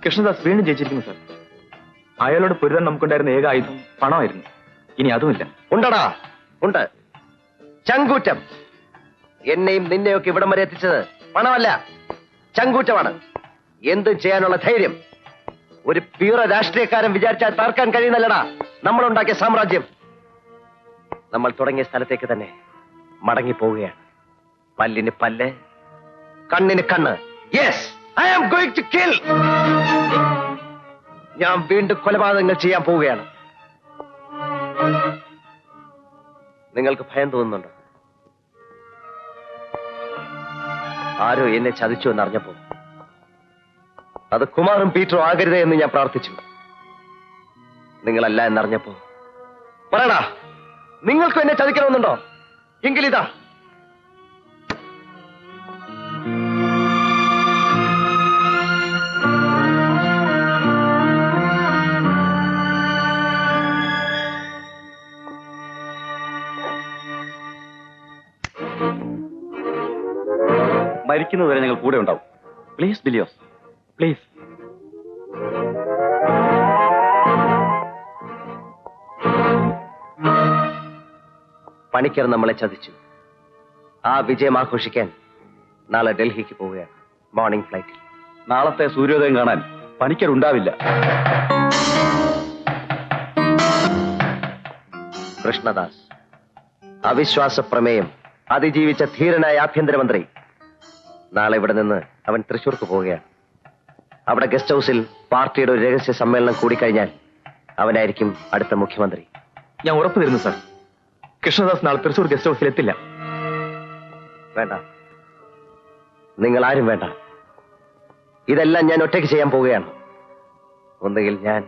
കൃഷ്ണദാസ് വീണ്ടും ജയിച്ചിരിക്കുന്നു സാർ. അയാളോട് പൊരുതാൻ നമുക്കുണ്ടായിരുന്ന ഏക ആയുധം പണമായിരുന്നു. ഇനി അതുമില്ല. ഉണ്ടടാ, ഉണ്ട്. ചങ്കൂറ്റം. എന്നെയും നിന്നെയൊക്കെ ഇവിടം വരെ എത്തിച്ചത് പണമല്ല, ചങ്കൂറ്റമാണ്. എന്തും ചെയ്യാനുള്ള ധൈര്യം ഒരു പ്യൂറ രാഷ്ട്രീയക്കാരൻ വിചാരിച്ചാൽ തകർക്കാൻ കഴിയുന്നല്ലടാ നമ്മളുണ്ടാക്കിയ സാമ്രാജ്യം. നമ്മൾ തുടങ്ങിയ സ്ഥലത്തേക്ക് തന്നെ മടങ്ങിപ്പോവുകയാണ്. പല്ലിന് പല്ല്, കണ്ണിന് കണ്ണ്. Yes, I am going to kill. ഞാൻ വീണ്ടും കൊലപാതകങ്ങൾ ചെയ്യാൻ പോവുകയാണ്. നിങ്ങൾക്ക് ഭയം തോന്നുന്നുണ്ടോ? ആരോ എന്നെ ചതിച്ചു എന്നറിഞ്ഞപ്പോ അത് കുമാറും പീറ്ററും ആകരുതേ എന്ന് ഞാൻ പ്രാർത്ഥിച്ചു. നിങ്ങളല്ല എന്നറിഞ്ഞപ്പോ പറയടാ, നിങ്ങൾക്കും എന്നെ ചതിക്കണമെന്നുണ്ടോ? എങ്കിലിതാ. മരിക്കുന്നതുവരെ ഞങ്ങൾ കൂടെ ഉണ്ടാവും. Please ബിലിയോസ്, please. പണിക്കർ നമ്മളെ ചതിച്ചു. ആ വിജയം ആഘോഷിക്കാൻ നാളെ ഡൽഹിക്ക് പോവുകയാണ്. മോർണിംഗ് ഫ്ലൈറ്റിൽ. നാളത്തെ സൂര്യോദയം കാണാൻ പണിക്കർ ഉണ്ടാവില്ല. കൃഷ്ണദാസ്, അവിശ്വാസ പ്രമേയം അതിജീവിച്ച ധീരനായ ആഭ്യന്തരമന്ത്രി. നാളെ ഇവിടെ നിന്ന് അവൻ തൃശൂർക്ക് പോവുകയാണ്. അവിടെ ഗസ്റ്റ് ഹൗസിൽ പാർട്ടിയുടെ ഒരു രഹസ്യ സമ്മേളനം കൂടിക്കഴിഞ്ഞാൽ അവനായിരിക്കും അടുത്ത മുഖ്യമന്ത്രി. ഞാൻ ഉറപ്പു തരുന്നു സാർ, കൃഷ്ണദാസ് നാളെ തൃശൂർ ഗസ്റ്റ് ഹൗസിൽ എത്തില്ല. വേണ്ട, നിങ്ങൾ ആരും വേണ്ട. ഇതെല്ലാം ഞാൻ ഒറ്റയ്ക്ക് ചെയ്യാൻ പോവുകയാണ്. ഒന്നുകിൽ ഞാൻ,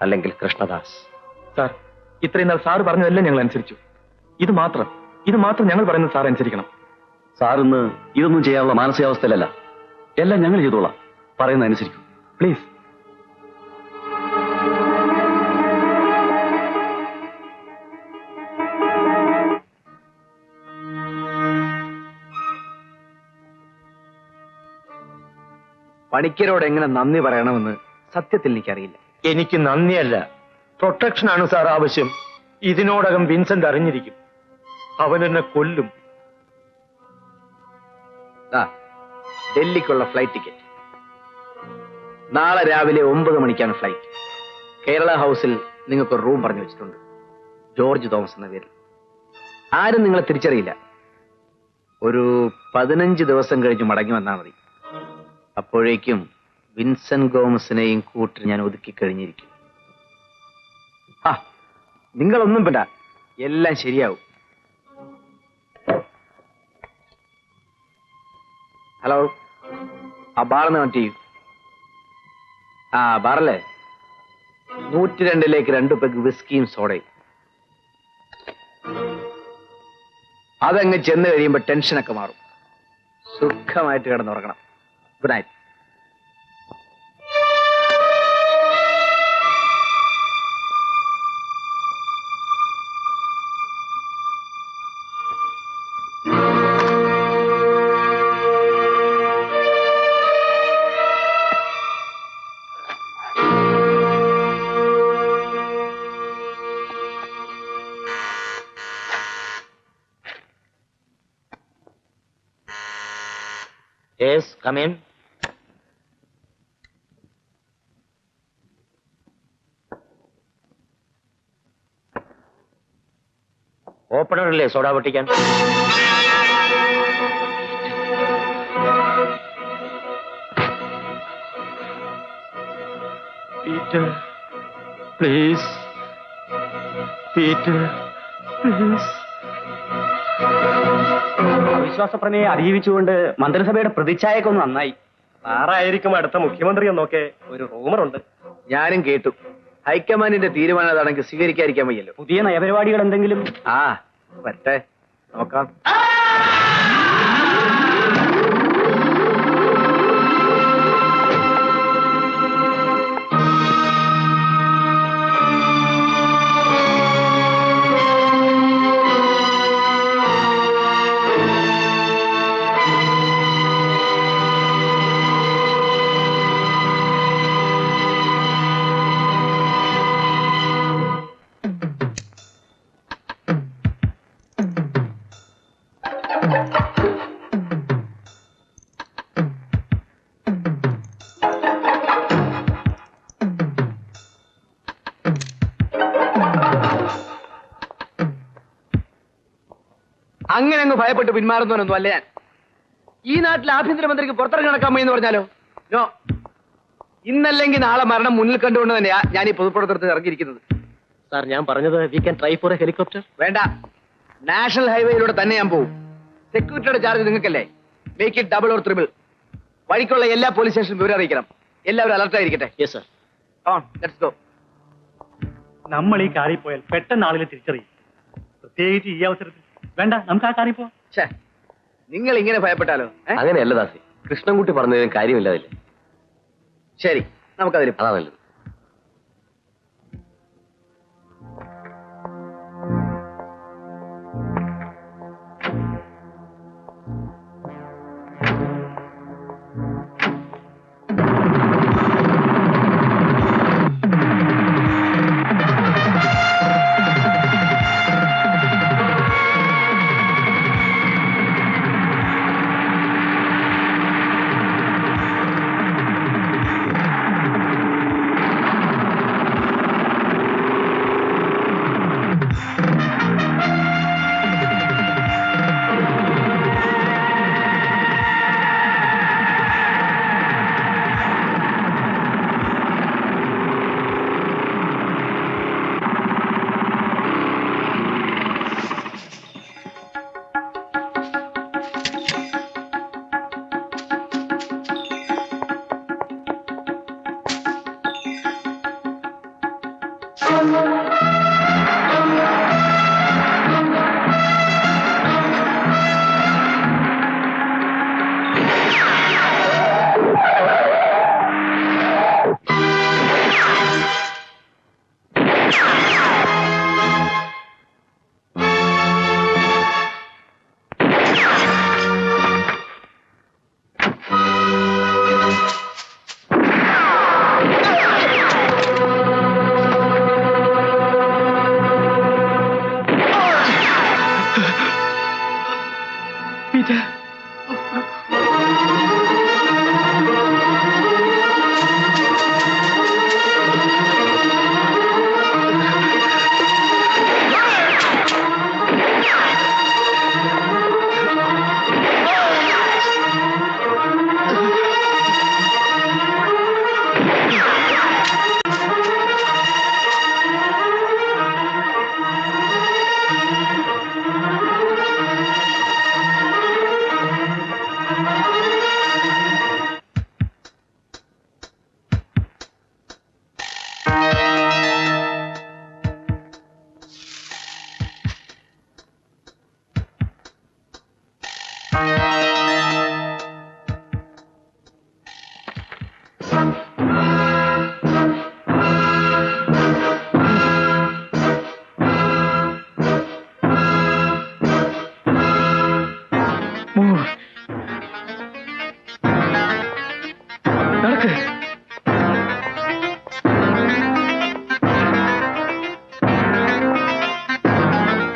അല്ലെങ്കിൽ കൃഷ്ണദാസ്. സാർ, ഇത്രയും നാൾ സാറ് പറഞ്ഞതെല്ലാം ഞങ്ങൾ അനുസരിച്ചു. ഇത് മാത്രം ഞങ്ങൾ പറയുന്നത് സാർ അനുസരിക്കണം. സാറിന്ന് ഇതൊന്നും ചെയ്യാനുള്ള മാനസികാവസ്ഥയിലല്ല. എല്ലാം ഞങ്ങൾ ചെയ്തോളാം. പറയുന്നത് അനുസരിക്കും. പ്ലീസ്. പണിക്കരോട് എങ്ങനെ നന്ദി പറയണമെന്ന് സത്യത്തിൽ എനിക്കറിയില്ല. എനിക്ക് നന്ദിയല്ല, പ്രൊട്ടക്ഷനാണ് സാർ ആവശ്യം. ഇതിനോടകം വിൻസെന്റ് അറിഞ്ഞിരിക്കും. അവനെന്നെ കൊല്ലും. ഡൽഹിക്കുള്ള ഫ്ലൈറ്റ് ടിക്കറ്റ്. നാളെ രാവിലെ 9 മണിക്കാണ് ഫ്ലൈറ്റ്. കേരള ഹൗസിൽ നിങ്ങൾക്ക് റൂം പറഞ്ഞു വെച്ചിട്ടുണ്ട്. ജോർജ് തോമസ് എന്ന പേരിൽ. ആരും നിങ്ങളെ തിരിച്ചറിയില്ല. ഒരു 15 ദിവസം കഴിഞ്ഞ് മടങ്ങി വന്നാൽ മതി. അപ്പോഴേക്കും വിൻസെന്റ് ഗോമസിനെയും കൂട്ടി ഞാൻ ഒതുക്കി കഴിഞ്ഞിരിക്കും. നിങ്ങളൊന്നും വേണ്ട, എല്ലാം ശരിയാവും. ഹലോ, ആ ബാറിന്ന് കണക്ട് ചെയ്യൂ. ബാറല്ലേ, 102ലേക്ക് 2 പെഗ് വിസ്കിയും സോഡയും. അതങ്ങ് ചെന്ന് കഴിയുമ്പോ ടെൻഷനൊക്കെ മാറും. സുഖമായിട്ട് കിടന്നുറങ്ങണം. Good night. Yes, come in. ഓപ്പണറില്ലേ സോഡ പൊട്ടിക്കാൻ? Peter, please. Peter, please. അവിശ്വാസ പ്രമേയം അതിജീവിച്ചുകൊണ്ട് മന്ത്രിസഭയുടെ പ്രതിച്ഛായൊക്കെ ഒന്ന് നന്നായി. ആരായിരിക്കും അടുത്ത മുഖ്യമന്ത്രി എന്നൊക്കെ ഒരു റൂമറുണ്ട്. ഞാനും കേട്ടു. ഹൈക്കമാൻഡിന്റെ തീരുമാനം അതാണെങ്കിൽ സ്വീകരിക്കാതിരിക്കാൻ വയ്യല്ലോ. പുതിയ നയപരിപാടികൾ എന്തെങ്കിലും? വരട്ടെ, നോക്കാം. ഭയപ്പെട്ട് പിന്മാറുന്നവനൊന്നും അല്ല ഞാൻ. ഈ നാട്ടിൽ ആഭ്യന്തരമന്ത്രിക്ക് പുറത്തിറങ്ങി നടക്കാൻ വയ്യെന്ന് പറഞ്ഞാലോ? നോ. ഇന്നല്ലെങ്കിൽ നാളെ മരണം മുന്നിൽ കണ്ടുകൊണ്ട് തന്നെയാ ഞാൻ ഈ പൊതുപ്രവർത്തനത്തിൽ ഇറങ്ങിയിരിക്കുന്നത്. സാർ, ഞാൻ പറഞ്ഞത് we can try for a helicopter. വേണ്ട, നാഷണൽ ഹൈവേയിലൂടെ തന്നെ ഞാൻ പോകും. സെക്യൂരിറ്റിയുടെ ചാർജ് നിങ്ങൾക്കല്ലേ? Make it double or triple. വഴിക്കുള്ള എല്ലാ പോലീസ് സ്റ്റേഷനും വിവരം അറിയിക്കണം. എല്ലാവരും അലർട്ടായിരിക്കട്ടെ. Yes sir. Let's go. നമ്മൾ ഈ കാറിൽ പോയാൽ പെട്ടെന്ന് ആളുകളെ തിരിച്ചറിയും. പ്രത്യേകിച്ച് ഈ അവസരത്തിൽ. വേണ്ട, നമുക്ക് ആ കാറിൽ പോവാം. നിങ്ങൾ ഇങ്ങനെ ഭയപ്പെട്ടാലോ? അങ്ങനെയല്ല ദാസി, കൃഷ്ണൻകുട്ടി പറഞ്ഞതിന് കാര്യമില്ലാതില്ലേ? ശരി, നമുക്കതിൽ അതാ നല്ലത്.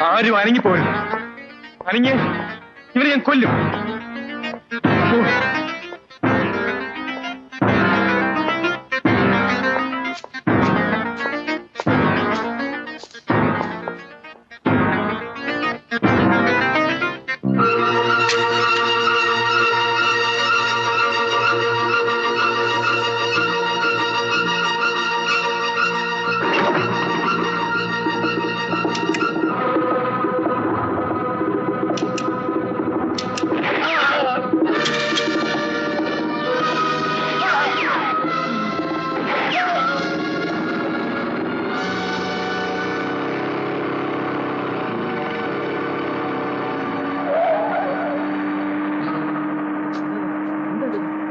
ആരും അനങ്ങിപ്പോരുന്നു. അനങ്ങി ഇവരെ ഞാൻ കൊല്ലും.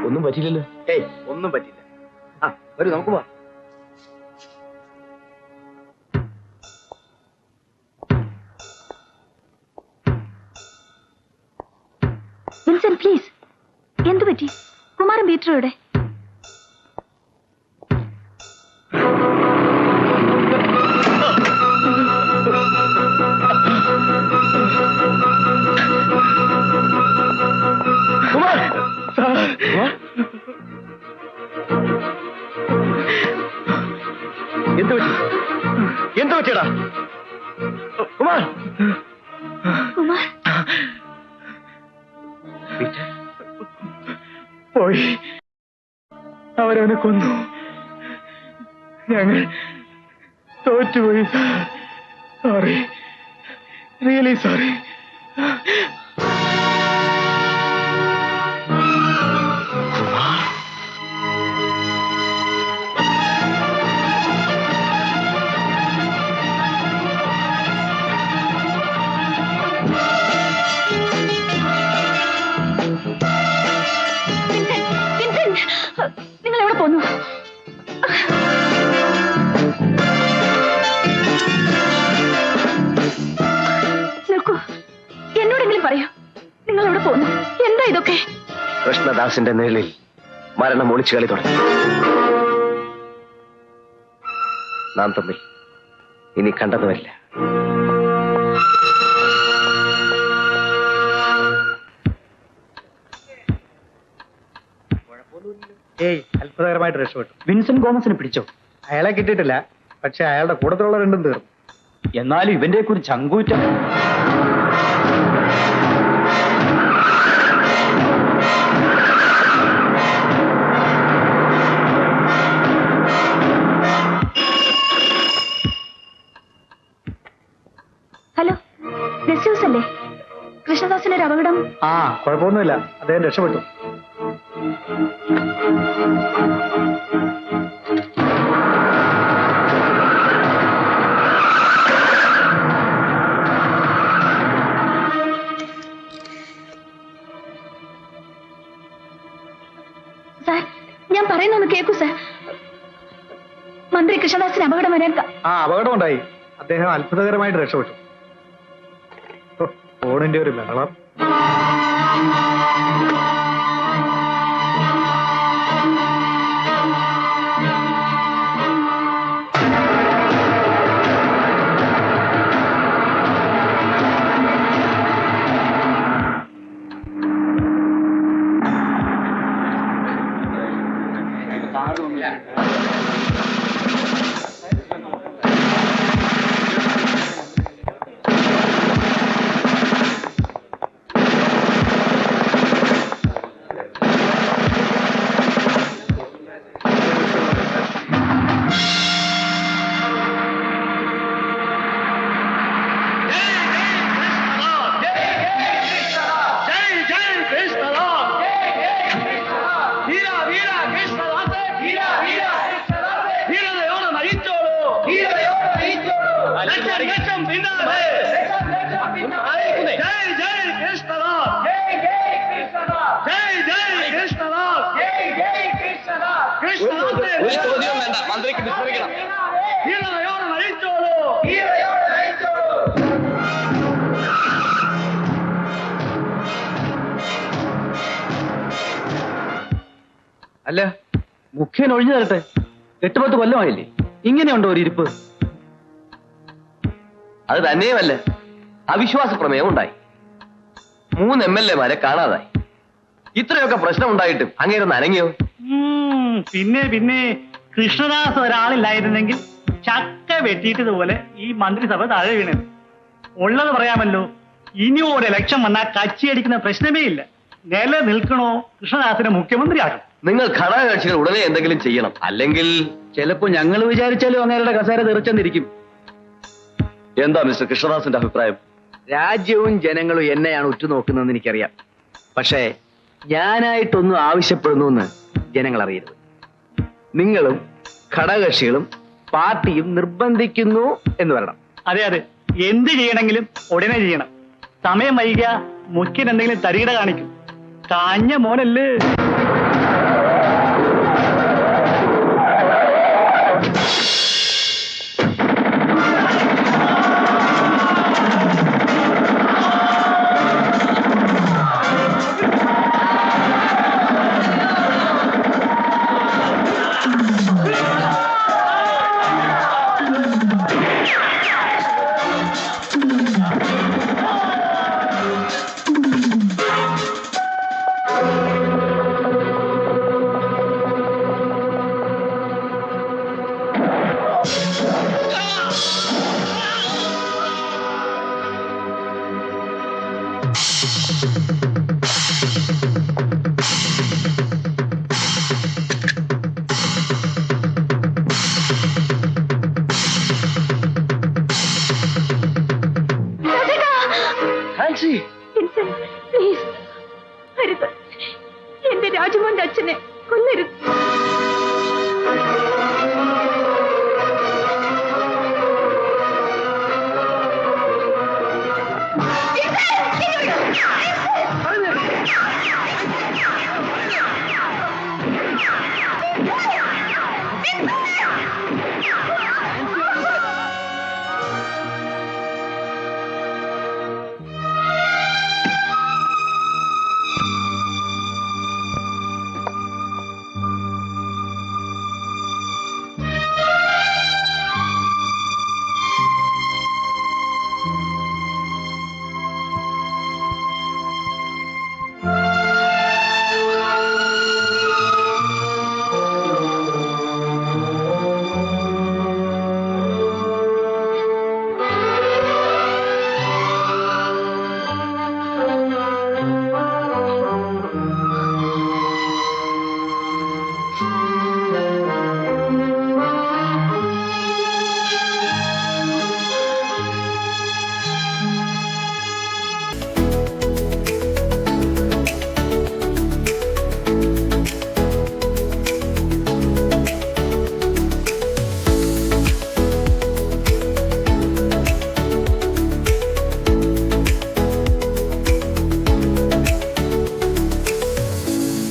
ഒന്നും പറ്റില്ലല്ലോ. ഏയ്, ഒന്നും പറ്റില്ല. വരൂ, നമുക്ക് പോവാം. Wilson, please. എന്തു പറ്റി? കുമാരൻ പീറ്ററോടെ? എന്ത് പറ്റിയടാ കുമാർ? കുമാർ, പോയി. അവരവനെ കൊന്നു. ഞങ്ങൾ തോറ്റുപോയി സാർ. Sorry, really sorry. നിങ്ങൾ എവിടെ പോന്നു? നിൽക്കൂ, എന്നോടെങ്കിലും പറയൂ, നിങ്ങൾ എവിടെ പോന്നു? എന്താ ഇതൊക്കെ? കൃഷ്ണദാസിന്റെ നിഴലിൽ മരണം ഒളിച്ചു കളി തുടങ്ങി. നാം തമ്മിൽ ഇനി കണ്ടതുമില്ല. ഏയ്, അത്ഭുതകരമായിട്ട് രക്ഷപ്പെട്ടു. വിൻസെന്റ് ഗോമസിനെ പിടിച്ചോ? അയാളെ കിട്ടിയിട്ടില്ല, പക്ഷെ അയാളുടെ കൂട്ടത്തിലുള്ള രണ്ടും തീർന്നു. എന്നാലും ഇവന്റെ കുറിച്ച് ചങ്കൂറ്റം. ഹലോ, ഗസ്റ്റ് ഹൗസ് അല്ലേ? കൃഷ്ണദാസിന് ഒരു അപകടം. ആ, കുഴപ്പമൊന്നുമില്ല, അദ്ദേഹം രക്ഷപ്പെട്ടു. സാർ, ഞാൻ പറയുന്നൊന്ന് കേൾക്കൂ സാർ. മന്ത്രി കൃഷ്ണദാസിന് അപകടം വരാൻ ആ, അപകടം ഉണ്ടായി. അദ്ദേഹം അത്ഭുതകരമായിട്ട് രക്ഷപ്പെട്ടു. ഫോണിന്റെ ഒരു ബഹളം. അല്ല, മുഖ്യൻ ഒഴിഞ്ഞു തരട്ടെ. 8-10 കൊല്ലമായില്ലേ, ഇങ്ങനെയുണ്ടോ ഒരു ഇരിപ്പ്? അത് തന്നെയുമല്ല, അവിശ്വാസ പ്രമേയം ഉണ്ടായി. 3 MLA-മാരെ കാണാതായി. ഇത്രയൊക്കെ പ്രശ്നം ഉണ്ടായിട്ടും അങ്ങേരൊന്ന് അനങ്ങിയോ? പിന്നെ കൃഷ്ണദാസ് ഒരാളില്ലായിരുന്നെങ്കിൽ ചക്ക വെട്ടിയിട്ടതുപോലെ ഈ മന്ത്രിസഭ താഴെ വീണത്. ഉള്ളത് പറയാമല്ലോ, ഇനി ഒരു ഇലക്ഷൻ വന്നാൽ കച്ചിയടിക്കുന്ന പ്രശ്നമേ ഇല്ല. നിലനിൽക്കണോ കൃഷ്ണദാസിനെ മുഖ്യമന്ത്രിയാക്കണം. നിങ്ങൾ ഘടകകക്ഷികൾ ഉടനെ എന്തെങ്കിലും ചെയ്യണം, അല്ലെങ്കിൽ ചിലപ്പോ ഞങ്ങൾ വിചാരിച്ചാലും അങ്ങേരുടെ കസേര തെറിച്ചെന്നിരിക്കും. എന്താ മിസ്റ്റർ കൃഷ്ണദാസിന്റെ അഭിപ്രായം? രാജ്യവും ജനങ്ങളും എന്നെയാണ് ഉറ്റുനോക്കുന്നതെന്ന് എനിക്കറിയാം. പക്ഷേ ഞാനായിട്ടൊന്നും ആവശ്യപ്പെടുന്നു എന്ന് ജനങ്ങൾ അറിയരുത്. നിങ്ങളും ഘടകകക്ഷികളും പാർട്ടിയും നിർബന്ധിക്കുന്നു എന്ന് പറയണം. അതെ, എന്ത് ചെയ്യണമെങ്കിലും ഉടനെ ചെയ്യണം. സമയം വൈകിയ മുഖ്യൻ എന്തെങ്കിലും തരീട കാണിക്കും. കാഞ്ഞ മോനല്ലേ. എന്റെ അച്ഛനെ കൊല്ലരുത്.